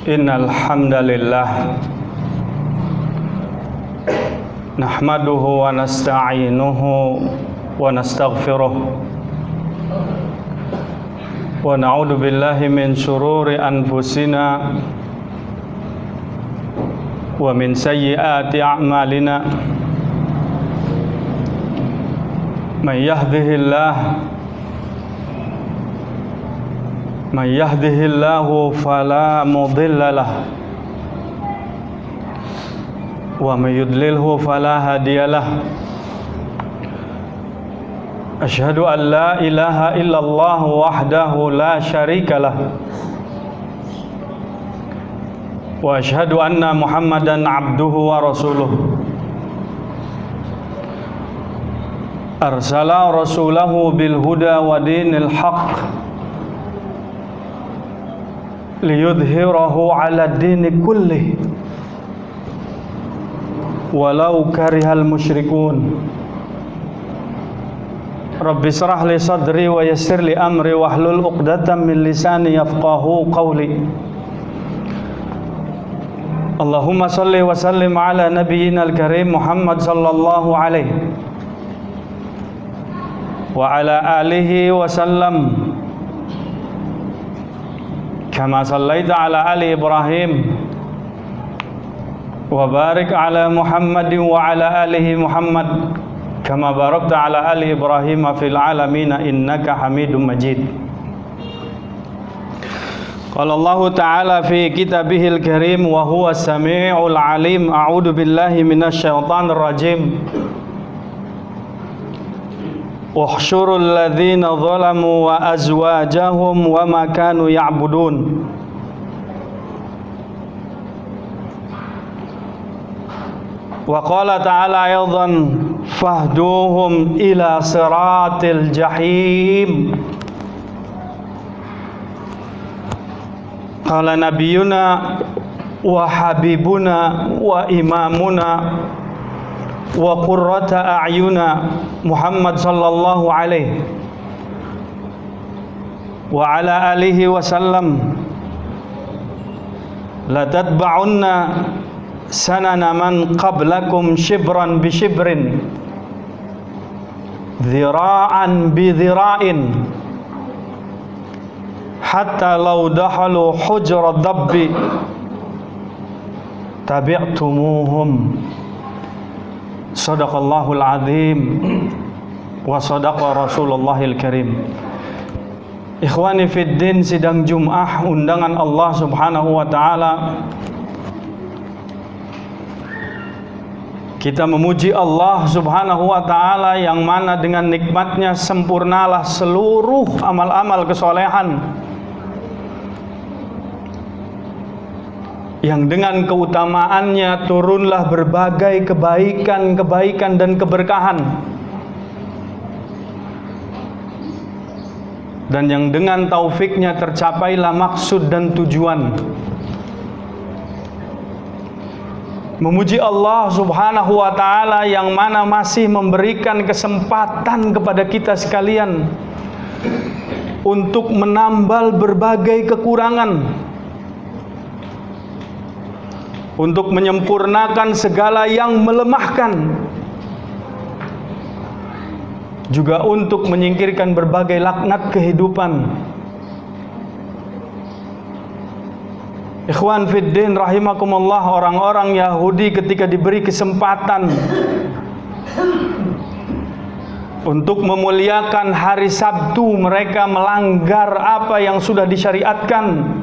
Innal hamdalillah nahmaduhu wa nasta'inuhu wa nastaghfiruh wa na'udzu billahi min shururi anfusina wa min sayyiati a'malina. May yahdihillahu fala mudilla lahu wa may yudlilhu fala hadiya lahu. Asyhadu an la ilaha illallah wahdahu la syarika lahu wa asyhadu anna Muhammadan abduhu wa rasuluh. Arsala rasulahu bil huda wa dinil haqq liyudhhirahu 'ala ad-dini kullih walau karihal musyrikun. Rabbi shrah li sadri wa yassir li amri wahlul 'uqdatam min lisani yafqahu qawli. Allahumma shalli wa sallim ala nabiyyinal karim Muhammad sallallahu alaihi wa ala alihi wa sallam kama sallaita ala ali Ibrahim wa barik ala Muhammadin wa ala alihi Muhammad kama barakta ala ali Ibrahim fil alamin innaka Hamidum Majid. Qala Allah Ta'ala fi kitabihil karim wa huwa as-sami'ul alim. A'udzu billahi minasy syaithanir rajim. Uhsyurul ladzina zalamu wa azwajahum wa ma kanu ya'budun. Wa qala ta'ala aydan fahduhum ila siratil jahim. Qala nabiyuna wa habibuna wa imamuna wa qurrata a'yuna Muhammad sallallahu alaihi wa ala alihi wa sallam la tatba'unna sanana man qablakum shibran bi shibrin dhira'an bi dhira'in hatta law dakhalu hujra dabbi tabi'tumuhum. Sadaqallahul azim wa sadaqa Rasulullahil karim. Ikhwani fid din, sidang Jum'ah undangan Allah Subhanahu wa taala. Kita memuji Allah Subhanahu wa taala yang mana dengan nikmatnya sempurnalah seluruh amal-amal kesolehan, yang dengan keutamaannya turunlah berbagai kebaikan dan keberkahan, dan yang dengan taufiknya tercapailah maksud dan tujuan. Memuji Allah Subhanahu wa ta'ala yang mana masih memberikan kesempatan kepada kita sekalian untuk menambal berbagai kekurangan, untuk menyempurnakan segala yang melemahkan, juga untuk menyingkirkan berbagai laknat kehidupan. Ikhwan fiddin rahimakumullah, orang-orang Yahudi ketika diberi kesempatan untuk memuliakan hari Sabtu, mereka melanggar apa yang sudah disyariatkan,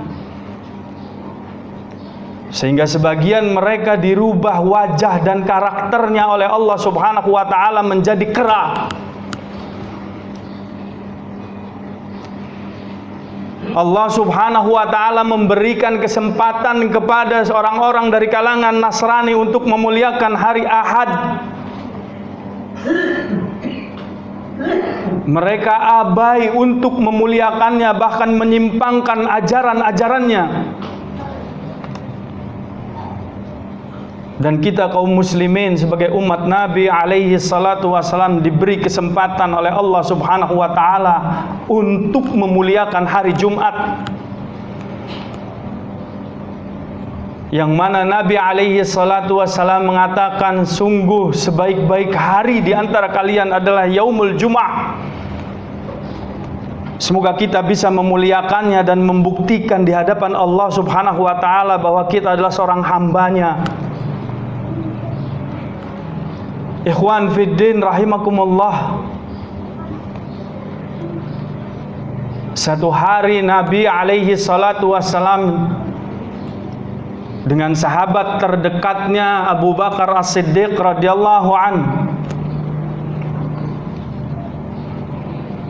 sehingga sebagian mereka dirubah wajah dan karakternya oleh Allah Subhanahu wa ta'ala menjadi kera. Allah Subhanahu wa ta'ala memberikan kesempatan kepada orang-orang dari kalangan Nasrani untuk memuliakan hari Ahad. Mereka abai untuk memuliakannya, bahkan menyimpangkan ajaran-ajarannya. Dan kita kaum muslimin sebagai umat Nabi alaihi salatu wassalam diberi kesempatan oleh Allah Subhanahu wa ta'ala untuk memuliakan hari Jumat. yang mana Nabi alaihi salatu wassalam mengatakan, sungguh sebaik-baik hari di antara kalian adalah yaumul Jum'ah. Semoga kita bisa memuliakannya dan membuktikan di hadapan Allah subhanahu wa ta'ala bahwa kita adalah seorang hambanya. Ikhwan fiddin rahimakumullah, satu hari Nabi alaihi salatu wassalam dengan sahabat terdekatnya Abu Bakar As-Siddiq radhiyallahu anhu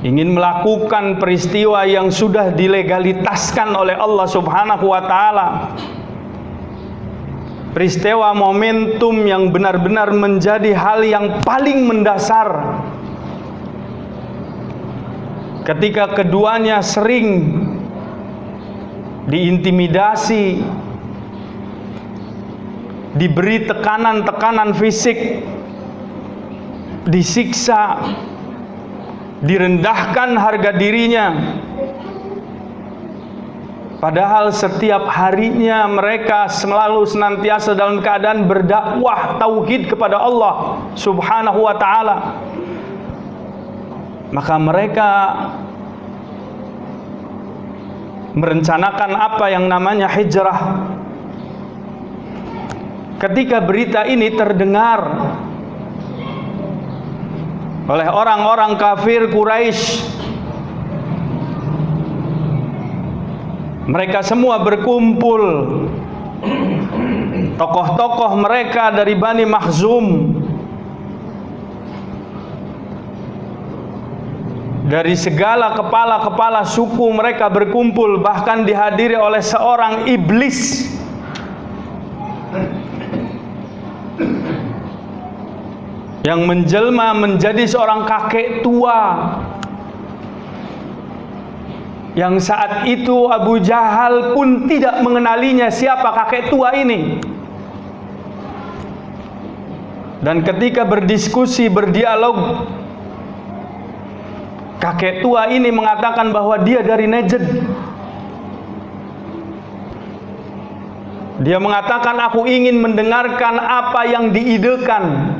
ingin melakukan peristiwa yang sudah dilegalitaskan oleh Allah subhanahu wa ta'ala, peristiwa momentum yang benar-benar menjadi hal yang paling mendasar ketika keduanya sering diintimidasi, diberi tekanan-tekanan fisik, disiksa, direndahkan harga dirinya. Padahal setiap harinya mereka selalu senantiasa dalam keadaan berdakwah tauhid kepada Allah subhanahu wa ta'ala. Maka mereka merencanakan apa yang namanya hijrah. Ketika berita ini terdengar oleh orang-orang kafir Quraisy, mereka semua berkumpul. Tokoh-tokoh mereka dari Bani Makhzum, dari segala kepala-kepala suku mereka berkumpul, bahkan dihadiri oleh seorang iblis yang menjelma menjadi seorang kakek tua, yang saat itu Abu Jahal pun tidak mengenalinya siapa kakek tua ini. Dan ketika berdiskusi, berdialog, kakek tua ini mengatakan bahwa dia dari Najd. Dia mengatakan, aku ingin mendengarkan apa yang diidekan,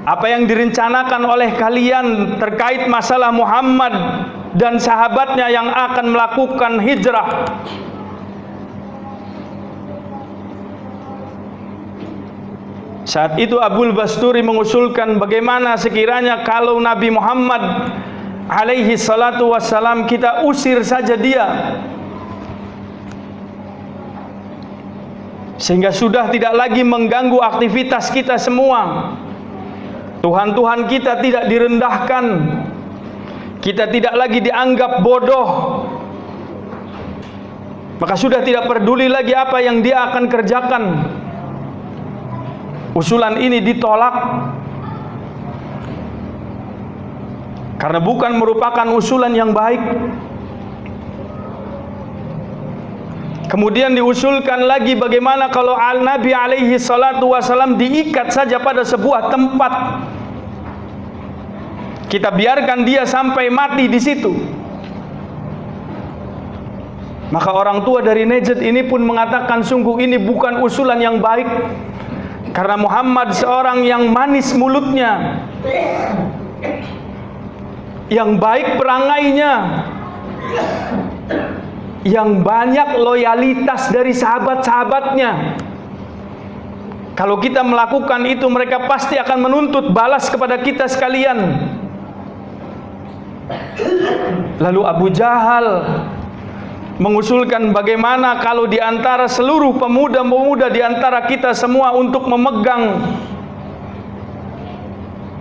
apa yang direncanakan oleh kalian terkait masalah Muhammad dan sahabatnya yang akan melakukan hijrah. Saat itu Abul Basturi mengusulkan, bagaimana sekiranya kalau Nabi Muhammad alaihi salatu wassalam kita usir saja dia, sehingga sudah tidak lagi mengganggu aktivitas kita semua. Tuhan-Tuhan kita tidak direndahkan, kita tidak lagi dianggap bodoh, maka sudah tidak peduli lagi apa yang dia akan kerjakan. Usulan ini ditolak karena bukan merupakan usulan yang baik. Kemudian diusulkan lagi, bagaimana kalau Nabi alaihi salatu wasalam diikat saja pada sebuah tempat, kita biarkan dia sampai mati di situ. Maka orang tua dari Najd ini pun mengatakan, sungguh ini bukan usulan yang baik, karena Muhammad seorang yang manis mulutnya, yang baik perangainya, yang banyak loyalitas dari sahabat-sahabatnya. Kalau kita melakukan itu, mereka pasti akan menuntut balas kepada kita sekalian. Lalu Abu Jahal mengusulkan, bagaimana kalau di antara seluruh pemuda-pemuda di antara kita semua untuk memegang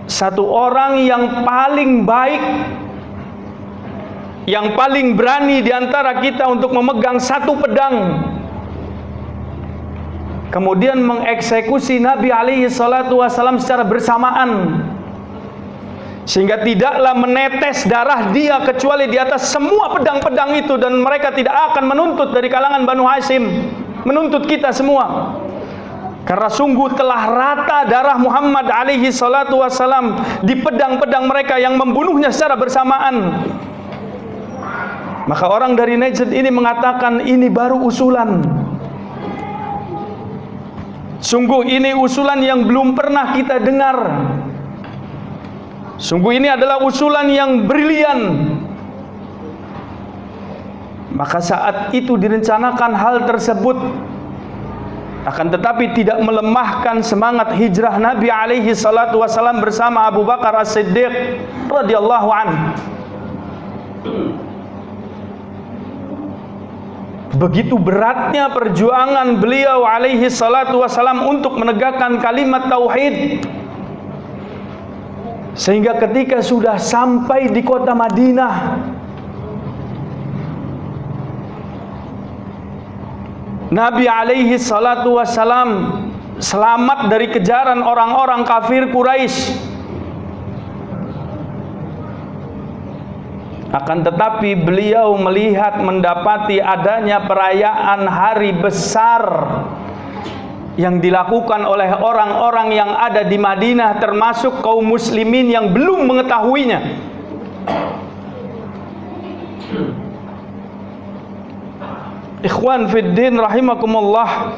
satu orang yang paling baik, yang paling berani di antara kita untuk memegang satu pedang, kemudian mengeksekusi Nabi alaihi salatu wasallam secara bersamaan, sehingga tidaklah menetes darah dia kecuali di atas semua pedang-pedang itu, dan mereka tidak akan menuntut dari kalangan Banu Hashim, menuntut kita semua, karena sungguh telah rata darah Muhammad alaihi salatu wasallam di pedang-pedang mereka yang membunuhnya secara bersamaan. Maka orang dari Najd ini mengatakan, ini baru usulan, Sungguh ini usulan yang belum pernah kita dengar. Sungguh ini adalah usulan yang brilian. Maka saat itu direncanakan hal tersebut, akan tetapi tidak melemahkan semangat hijrah Nabi alaihi salatu wasallam bersama Abu Bakar As-Siddiq radhiyallahu anhu. Begitu beratnya perjuangan beliau alaihi salatu wasallam untuk menegakkan kalimat tauhid, sehingga ketika sudah sampai di kota Madinah, Nabi alaihi salatu wassalam selamat dari kejaran orang-orang kafir Quraisy. Akan tetapi beliau melihat mendapati adanya perayaan hari besar yang dilakukan oleh orang-orang yang ada di Madinah, termasuk kaum muslimin yang belum mengetahuinya. Ikhwan fiddin rahimakumullah,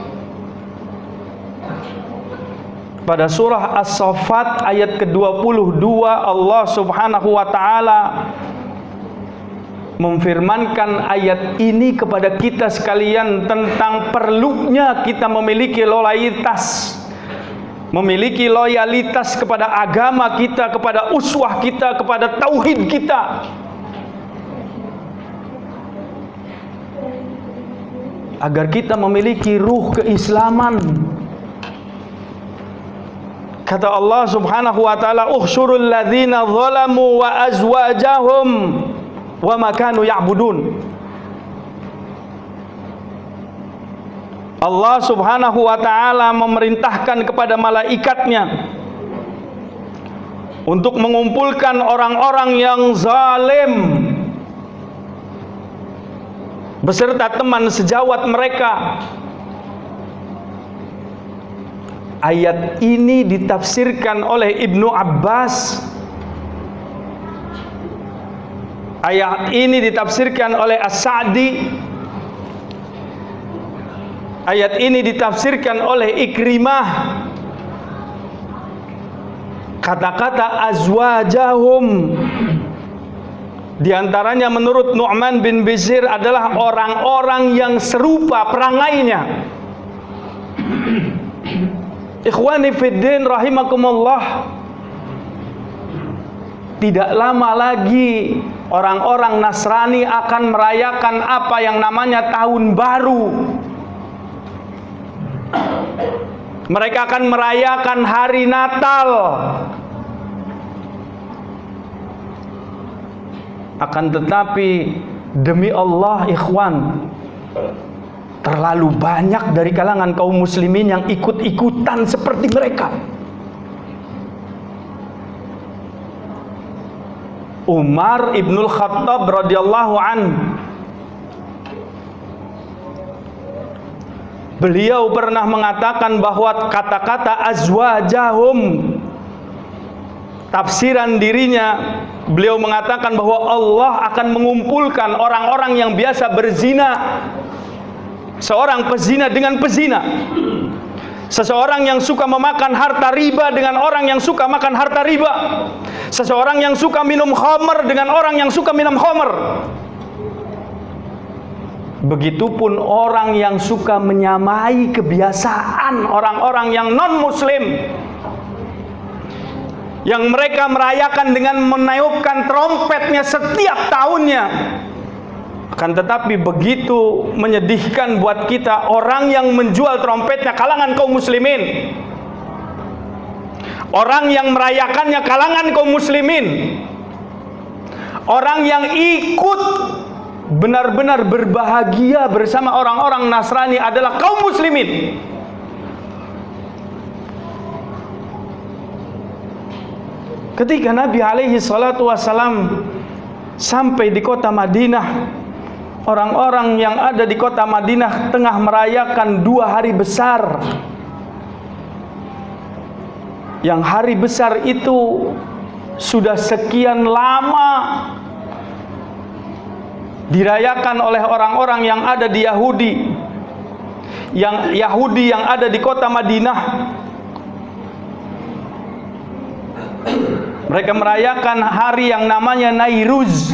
pada surah As-Saffat ayat ke-22 Allah Subhanahu wa taala memfirmankan ayat ini kepada kita sekalian tentang perlunya kita memiliki loyalitas kepada agama kita, kepada uswah kita, kepada tauhid kita. Agar kita memiliki ruh keislaman. Kata Allah Subhanahu wa taala, "Ukhsyurul ladzina zalamu wa azwajahum wa ma kanu ya'budun." Allah Subhanahu wa taala memerintahkan kepada malaikatnya untuk mengumpulkan orang-orang yang zalim beserta teman sejawat mereka. Ayat ini ditafsirkan oleh Ibnu Abbas. Ayat ini ditafsirkan oleh As-Sa'di. Ayat ini ditafsirkan oleh Ikrimah. Kata-kata azwajahum di antaranya menurut Nu'man bin Bishir adalah orang-orang yang serupa perangainya. Ikhwani fiddin rahimakumullah, tidak lama lagi orang-orang Nasrani akan merayakan apa yang namanya tahun baru. Mereka akan merayakan hari Natal. Akan tetapi demi Allah ikhwan, terlalu banyak dari kalangan kaum muslimin yang ikut-ikutan seperti mereka. Umar ibnul Khattab radhiyallahu an, beliau pernah mengatakan bahwa kata-kata azwajahum, tafsiran dirinya, beliau mengatakan bahwa Allah akan mengumpulkan orang-orang yang biasa berzina, seorang pezina dengan pezina, seseorang yang suka memakan harta riba dengan orang yang suka makan harta riba, seseorang yang suka minum khamr dengan orang yang suka minum khamr. Begitupun orang yang suka menyamai kebiasaan orang-orang yang non-muslim, yang mereka merayakan dengan meniupkan trompetnya setiap tahunnya. Akan tetapi begitu menyedihkan buat kita, orang yang menjual trompetnya kalangan kaum muslimin, orang yang merayakannya kalangan kaum muslimin, orang yang ikut benar-benar berbahagia bersama orang-orang Nasrani adalah kaum muslimin. Ketika Nabi alaihi salatu wassalam sampai di kota Madinah, orang-orang yang ada di kota Madinah tengah merayakan 2 hari besar. Yang hari besar itu sudah sekian lama dirayakan oleh orang-orang yang ada di Yahudi, yang Yahudi yang ada di kota Madinah. Mereka merayakan hari yang namanya Nairuz.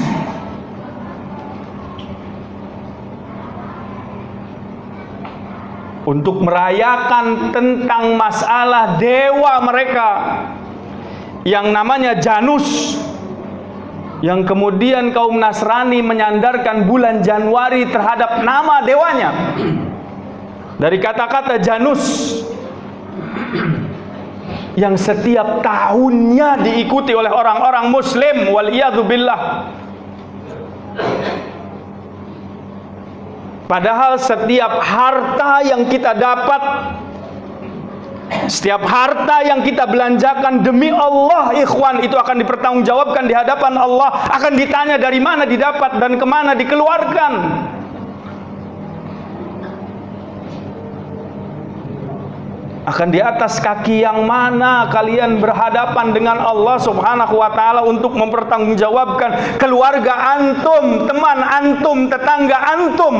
Untuk merayakan tentang masalah dewa mereka yang namanya Janus, yang kemudian kaum Nasrani menyandarkan bulan Januari terhadap nama dewanya dari kata-kata Janus, yang setiap tahunnya diikuti oleh orang-orang Muslim, waliyadzubillah. Padahal setiap harta yang kita dapat, setiap harta yang kita belanjakan demi Allah, ikhwan, itu akan dipertanggungjawabkan di hadapan Allah. Akan ditanya dari mana didapat dan kemana dikeluarkan. Akan di atas kaki yang mana kalian berhadapan dengan Allah Subhanahu wa ta'ala untuk mempertanggungjawabkan keluarga antum, teman antum, tetangga antum,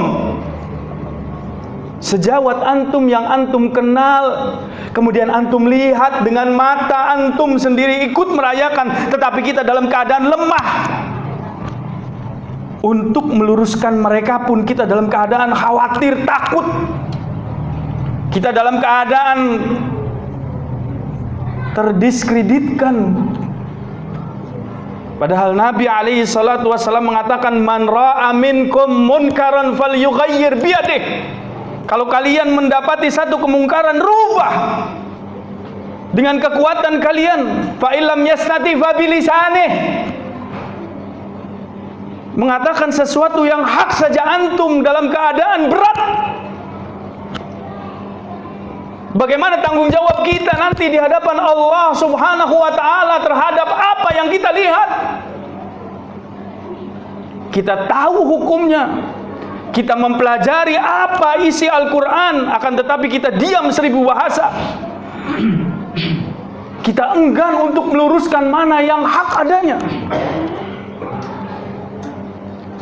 sejawat antum yang antum kenal, kemudian antum lihat dengan mata antum sendiri ikut merayakan, tetapi kita dalam keadaan lemah. Untuk meluruskan mereka pun kita dalam keadaan khawatir, takut. Kita dalam keadaan terdiskreditkan. Padahal Nabi alaihi salatu wasallam mengatakan, man ra'a minkum munkaran falyughayyir biyadih. Kalau kalian mendapati satu kemungkaran, rubah dengan kekuatan kalian. Fa illam yastati fa bilisanih. Mengatakan sesuatu yang hak saja antum dalam keadaan berat. Bagaimana tanggung jawab kita nanti di hadapan Allah Subhanahu wa ta'ala terhadap apa yang kita lihat? Kita tahu hukumnya, kita mempelajari apa isi Al-Quran, akan tetapi kita diam 1000 bahasa. Kita enggan untuk meluruskan mana yang hak adanya.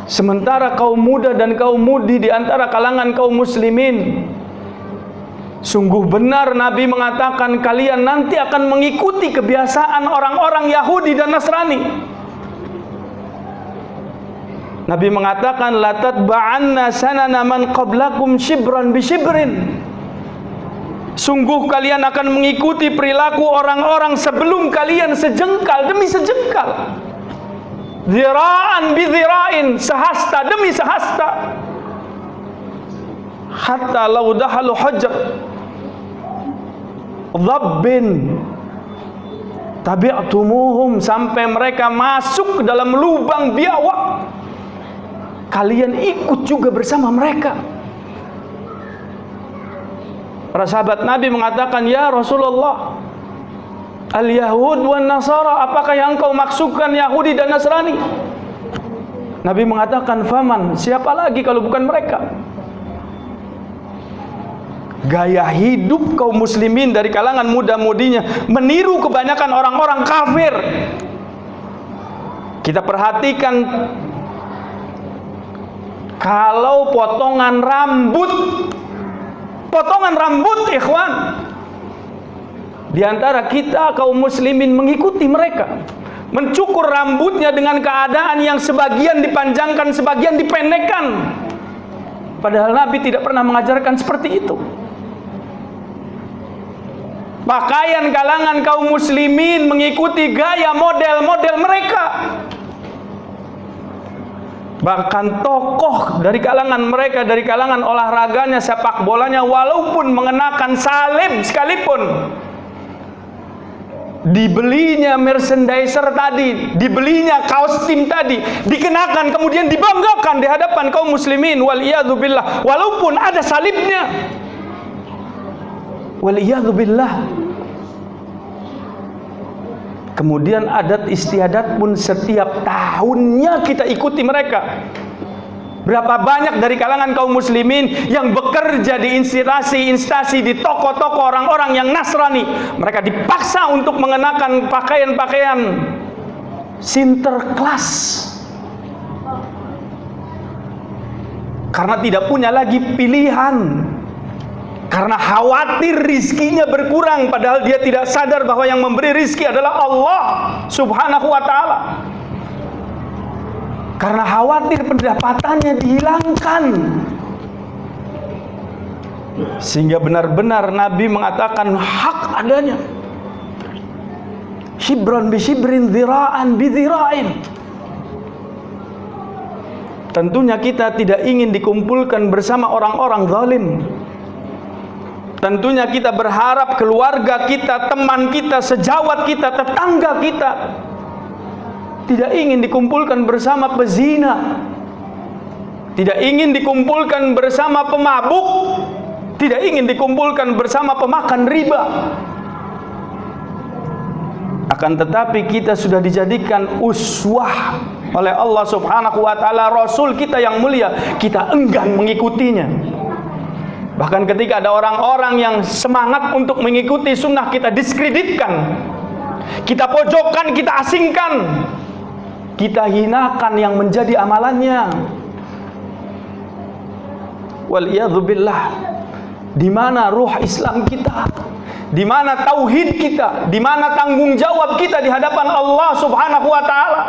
Sementara kaum muda dan kaum mudi di antara kalangan kaum muslimin, sungguh benar Nabi mengatakan kalian nanti akan mengikuti kebiasaan orang-orang Yahudi dan Nasrani. Nabi mengatakan la tatba'anna sanana man qablakum shibran bi shibrin. Sungguh kalian akan mengikuti perilaku orang-orang sebelum kalian sejengkal demi sejengkal. Zira'an bi zira'in, sehasta demi sehasta. Hatta law dahalu hujr dhabbin tabi'tumuhum, sampai mereka masuk ke dalam lubang biawak, kalian ikut juga bersama mereka. Para sahabat Nabi mengatakan, ya Rasulullah, al-Yahud wan Nasara, apakah yang engkau maksudkan Yahudi dan Nasrani? Nabi mengatakan, faman, siapa lagi kalau bukan mereka? Gaya hidup kaum muslimin dari kalangan muda-mudinya meniru kebanyakan orang-orang kafir. Kita perhatikan, kalau potongan rambut ikhwan, di antara kita kaum muslimin mengikuti mereka, mencukur rambutnya dengan keadaan yang sebagian dipanjangkan, sebagian dipendekkan. Padahal Nabi tidak pernah mengajarkan seperti itu. Pakaian kalangan kaum muslimin mengikuti gaya model-model mereka. Bahkan tokoh dari kalangan mereka, dari kalangan olahraganya, sepak bolanya, walaupun mengenakan salib sekalipun, dibelinya merchandiser tadi, dibelinya kaos tim tadi, dikenakan kemudian dibanggakan di hadapan kaum muslimin, waliyadzubillah, walaupun ada salibnya. Waliyadzubillah. Kemudian adat istiadat pun setiap tahunnya kita ikuti mereka. Berapa banyak dari kalangan kaum muslimin yang bekerja di instansi, di toko-toko orang-orang yang Nasrani, mereka dipaksa untuk mengenakan pakaian-pakaian Sinterklas karena tidak punya lagi pilihan. Karena khawatir rizkinya berkurang, padahal dia tidak sadar bahwa yang memberi rizki adalah Allah Subhanahu wa ta'ala. Karena khawatir pendapatannya dihilangkan, sehingga benar-benar Nabi mengatakan hak adanya. Shibran bi shibrin, dhira'an bi dhira'in. Tentunya kita tidak ingin dikumpulkan bersama orang-orang zalim. Tentunya kita berharap keluarga kita, teman kita, sejawat kita, tetangga kita tidak ingin dikumpulkan bersama pezina, tidak ingin dikumpulkan bersama pemabuk, tidak ingin dikumpulkan bersama pemakan riba. Akan tetapi kita sudah dijadikan uswah oleh Allah Subhanahu wa ta'ala, Rasul kita yang mulia, kita enggan mengikutinya. Bahkan ketika ada orang-orang yang semangat untuk mengikuti sunnah, kita diskreditkan, kita pojokkan, kita asingkan, kita hinakan yang menjadi amalannya. Waliyadzubillah. Di mana ruh Islam kita? Di mana tauhid kita? Di mana tanggung jawab kita di hadapan Allah Subhanahu wa ta'ala?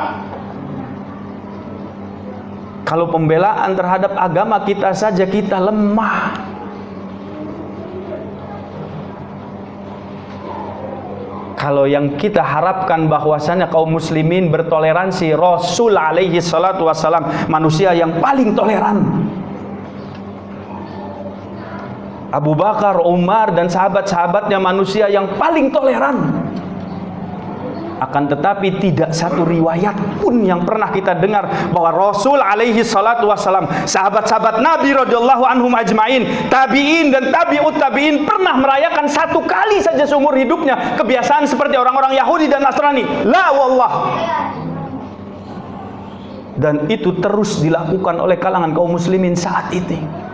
Kalau pembelaan terhadap agama kita saja kita lemah, kalau yang kita harapkan bahwasanya kaum muslimin bertoleransi, Rasul alaihi salatu wassalam manusia yang paling toleran. Abu Bakar, Umar dan sahabat-sahabatnya manusia yang paling toleran. Akan tetapi tidak satu riwayat pun yang pernah kita dengar bahwa Rasul alaihi salatu wassalam, sahabat-sahabat Nabi radhiyallahu anhum ajmain, tabi'in dan tabi'ut tabi'in pernah merayakan satu kali saja seumur hidupnya kebiasaan seperti orang-orang Yahudi dan Nasrani. La wallah. Dan itu terus dilakukan oleh kalangan kaum muslimin saat ini.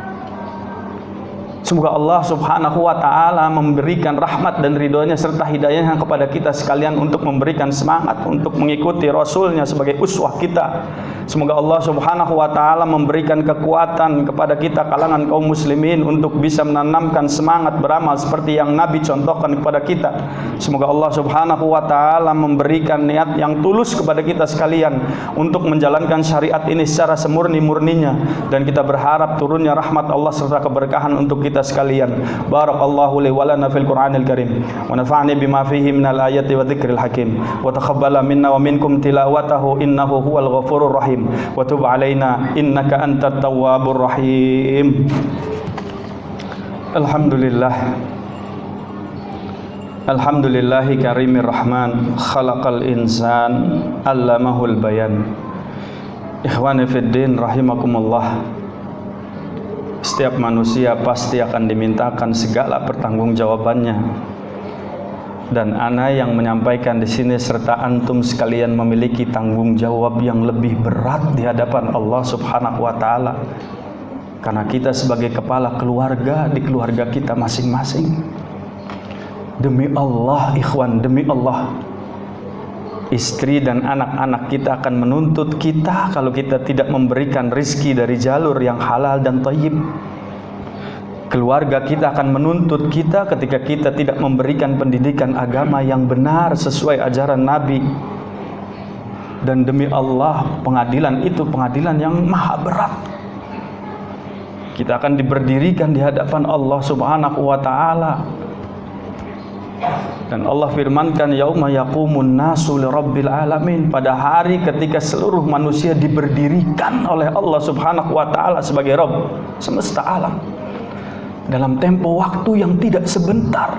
Semoga Allah Subhanahu wa ta'ala memberikan rahmat dan ridhonya serta hidayahnya kepada kita sekalian untuk memberikan semangat untuk mengikuti Rasulnya sebagai uswah kita. Semoga Allah Subhanahu wa ta'ala memberikan kekuatan kepada kita kalangan kaum muslimin untuk bisa menanamkan semangat beramal seperti yang Nabi contohkan kepada kita. Semoga Allah Subhanahu wa ta'ala memberikan niat yang tulus kepada kita sekalian untuk menjalankan syariat ini secara semurni-murninya, dan kita berharap turunnya rahmat Allah serta keberkahan untuk kita sekalian. Barakallahu li wa lana fil Qur'anil Karim wa nafa'ani bima fihi minal ayati wa dzikril hakim wa taqabbala minna wa minkum tilawatahu innahu huwal ghafurur rahim wa tub alaina innaka antat tawwabur rahim. Alhamdulillah. Alhamdulillahi karimir rahman, khalaqal insan, allamahul bayan. Ikhwani fid din rahimakumullah. Setiap manusia pasti akan dimintakan segala pertanggungjawabannya, dan ana yang menyampaikan di sini serta antum sekalian memiliki tanggung jawab yang lebih berat di hadapan Allah Subhanahu wa ta'ala, karena kita sebagai kepala keluarga di keluarga kita masing-masing. Demi Allah ikhwan, demi Allah, istri dan anak-anak kita akan menuntut kita kalau kita tidak memberikan rizki dari jalur yang halal dan thayyib. Keluarga kita akan menuntut kita ketika kita tidak memberikan pendidikan agama yang benar sesuai ajaran Nabi. Dan demi Allah, pengadilan itu pengadilan yang maha berat. Kita akan diberdirikan di hadapan Allah Subhanahu wa ta'ala. Dan Allah firmankan, yauma yaqumun nasu lirabbil alamin, pada hari ketika seluruh manusia diberdirikan oleh Allah Subhanahu wa ta'ala sebagai Rabb semesta alam, dalam tempo waktu yang tidak sebentar.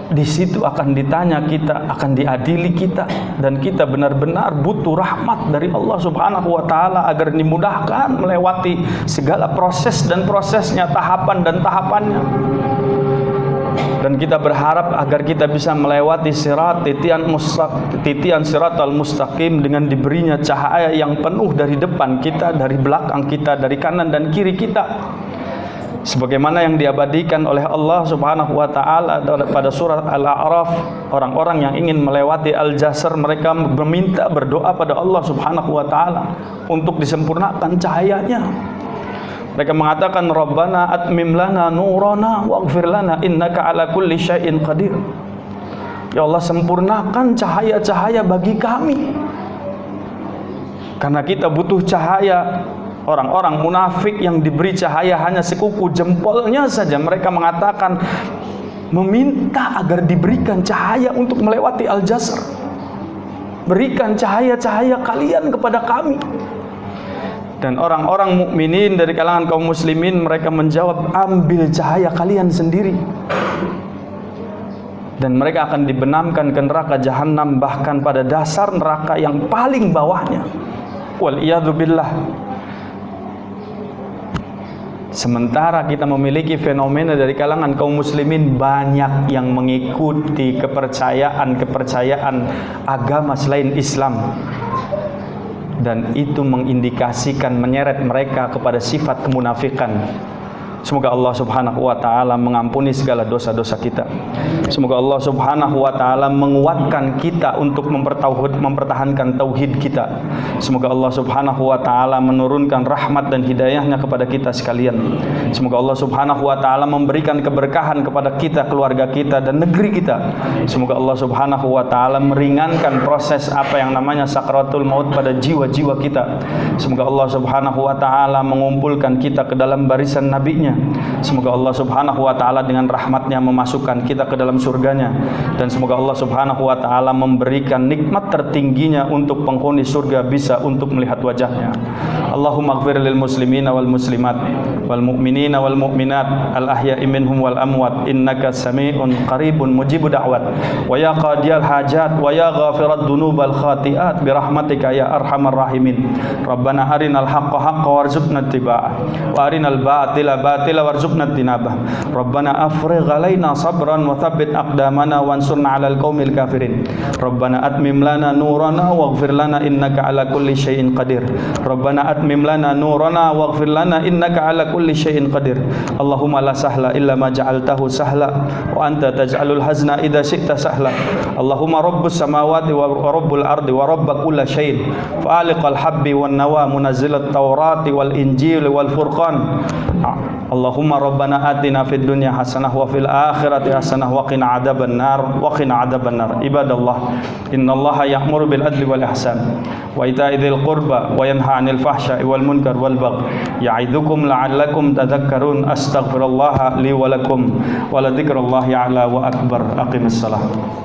Di situ akan ditanya kita, akan diadili kita, dan kita benar-benar butuh rahmat dari Allah Subhanahu wa ta'ala agar dimudahkan melewati segala proses dan prosesnya, tahapan dan tahapannya. Dan kita berharap agar kita bisa melewati titian siratal mustaqim dengan diberinya cahaya yang penuh dari depan kita, dari belakang kita, dari kanan dan kiri kita, sebagaimana yang diabadikan oleh Allah Subhanahu wa ta'ala pada surat Al-A'raf. Orang-orang yang ingin melewati Al-Jasr, mereka meminta, berdoa pada Allah Subhanahu wa ta'ala untuk disempurnakan cahayanya, Mereka mengatakan, Rabbana atmim lana nurana waghfir lana innaka ala kulli syai'in qadir. Ya Allah, sempurnakan cahaya-cahaya bagi kami, karena kita butuh cahaya. Orang-orang munafik yang diberi cahaya hanya sekuku jempolnya saja, mereka mengatakan, meminta agar diberikan cahaya untuk melewati Al-Jasr. Berikan cahaya-cahaya kalian kepada kami. Dan orang-orang mukminin dari kalangan kaum muslimin, mereka menjawab, ambil cahaya kalian sendiri. Dan mereka akan dibenamkan ke neraka jahanam, bahkan pada dasar neraka yang paling bawahnya. Wal'iyadzubillah. Sementara kita memiliki fenomena dari kalangan kaum muslimin, banyak yang mengikuti kepercayaan agama selain Islam, dan itu mengindikasikan, menyeret mereka kepada sifat kemunafikan. Semoga Allah Subhanahu wa taala mengampuni segala dosa-dosa kita. Semoga Allah Subhanahu wa taala menguatkan kita untuk mempertahankan tauhid kita. Semoga Allah Subhanahu wa taala menurunkan rahmat dan hidayahnya kepada kita sekalian. Semoga Allah Subhanahu wa taala memberikan keberkahan kepada kita, keluarga kita, dan negeri kita. Semoga Allah Subhanahu wa taala meringankan proses apa yang namanya sakaratul maut pada jiwa-jiwa kita. Semoga Allah Subhanahu wa taala mengumpulkan kita ke dalam barisan nabinya. Semoga Allah Subhanahu wa taala dengan rahmatnya memasukkan kita ke dalam surganya. Dan semoga Allah Subhanahu wa taala memberikan nikmat tertingginya untuk penghuni surga, bisa untuk melihat wajahnya. Allahumma ighfir lil muslimina wal muslimat wal mu'minina wal mu'minat al ahya'i minhum wal amwat innaka sami'un qaribun mujibud da'wat wa ya qadiyal hajat wa ya ghafirat dunubal khati'at birahmatika ya arhamar rahimin. Rabbana arinal haqqa haqqa warzuqna ittiba'ah wa arinal batila batila warzuqna tinabah. Rabbana afrigh alaina sabran wa thabbit aqdamana wansurna 'alal qaumil kafirin. Rabbana atmim lana nurana waghfir lana innaka 'ala kulli syai'in qadir. Rabbana atmim lana nurana waghfir lana innaka 'ala kulli syai'in qadir. Allahumma la sahla illa ma ja'altahu sahla wa anta taj'alul hazna idza syi'ta sahla. Allahumma rabbus samawati wa rabbul ardi wa rabb kulli syai'in fa'aliqal habbi wan nawa munazzilat tawrati wal injil wal furqan. Allahumma rabbana atina fid dunya hasanah wa fil akhirati hasanah wa qina adzaban nar wa qina adzaban nar. Ibadallah, innallaha ya'muru bil adli wal ihsan wa ita'i dzil qurba wa yanha 'anil fahsya'i wal munkar wal baghi ya'idukum la'allakum tadhakkarun. Astaghfirullaha li wa lakum wa la dzikrullahi a'la wa akbar. Aqimissalah.